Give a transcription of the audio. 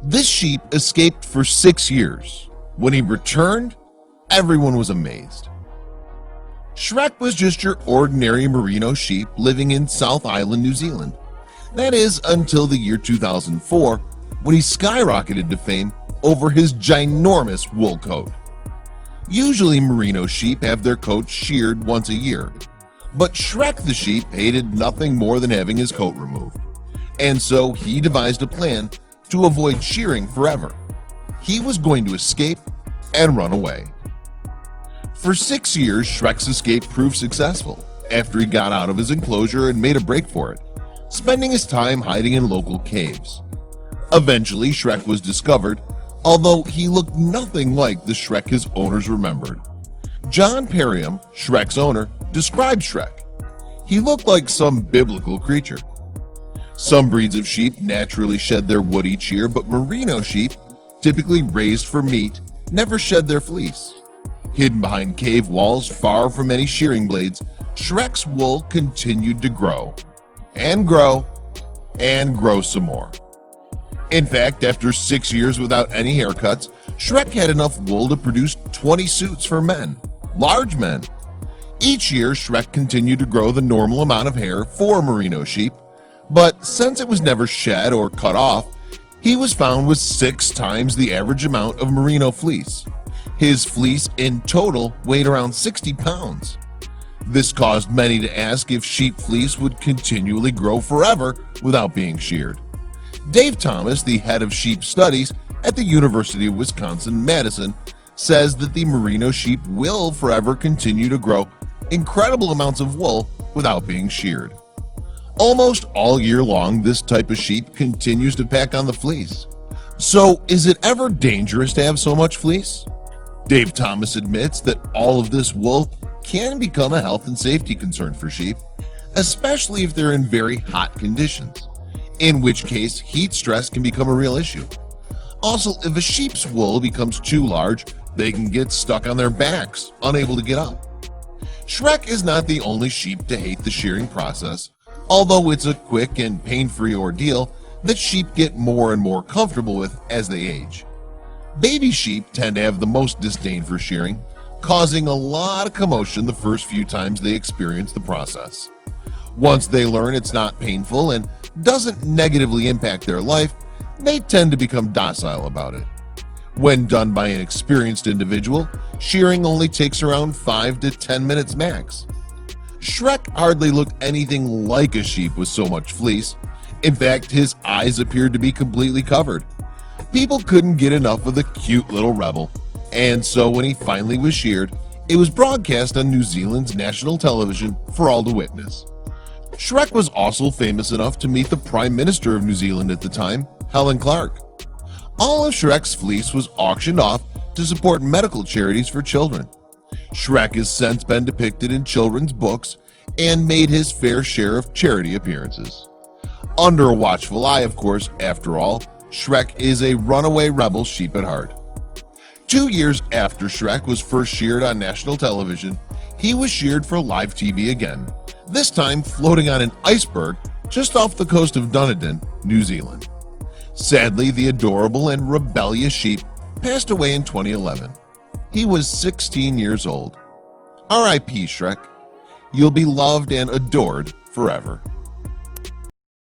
This sheep escaped for 6 years. When he returned, everyone was amazed. Shrek was just your ordinary merino sheep living in South Island, New Zealand. That is until the year 2004, when he skyrocketed to fame over his ginormous wool coat. Usually merino sheep have their coat sheared once a year, but Shrek the sheep hated nothing more than having his coat removed, and so he devised a plan to avoid shearing forever. He was going to escape and run away. For 6 years, Shrek's escape proved successful after he got out of his enclosure and made a break for it, spending his time hiding in local caves. Eventually, Shrek was discovered, although he looked nothing like the Shrek his owners remembered. John Perriam, Shrek's owner, described Shrek. He looked like some biblical creature. Some breeds of sheep naturally shed their wool each year, but merino sheep, typically raised for meat, never shed their fleece. Hidden behind cave walls far from any shearing blades, Shrek's wool continued to grow, and grow, and grow some more. In fact, after 6 years without any haircuts, Shrek had enough wool to produce 20 suits for men, large men. Each year, Shrek continued to grow the normal amount of hair for merino sheep, but since it was never shed or cut off, he was found with 6 times the average amount of merino fleece. His fleece in total weighed around 60 pounds. This caused many to ask if sheep fleece would continually grow forever without being sheared. Dave Thomas, the head of sheep studies at the University of Wisconsin-Madison, says that the merino sheep will forever continue to grow incredible amounts of wool without being sheared. Almost all year long, this type of sheep continues to pack on the fleece. So, is it ever dangerous to have so much fleece? Dave Thomas admits that all of this wool can become a health and safety concern for sheep, especially if they're in very hot conditions, in which case heat stress can become a real issue. Also, if a sheep's wool becomes too large, they can get stuck on their backs, unable to get up. Shrek is not the only sheep to hate the shearing process, although it's a quick and pain-free ordeal that sheep get more and more comfortable with as they age. Baby sheep tend to have the most disdain for shearing, causing a lot of commotion the first few times they experience the process. Once they learn it's not painful and doesn't negatively impact their life, they tend to become docile about it. When done by an experienced individual, shearing only takes around 5 to 10 minutes max. Shrek hardly looked anything like a sheep with so much fleece. In fact, his eyes appeared to be completely covered. People couldn't get enough of the cute little rebel, and so when he finally was sheared, it was broadcast on New Zealand's national television for all to witness. Shrek was also famous enough to meet the Prime Minister of New Zealand at the time, Helen Clark. All of Shrek's fleece was auctioned off to support medical charities for children. Shrek has since been depicted in children's books and made his fair share of charity appearances. Under a watchful eye, of course, after all, Shrek is a runaway rebel sheep at heart. 2 years after Shrek was first sheared on national television, he was sheared for live TV again, this time floating on an iceberg just off the coast of Dunedin, New Zealand. Sadly, the adorable and rebellious sheep passed away in 2011. He was 16 years old. R.I.P. Shrek. You'll be loved and adored forever.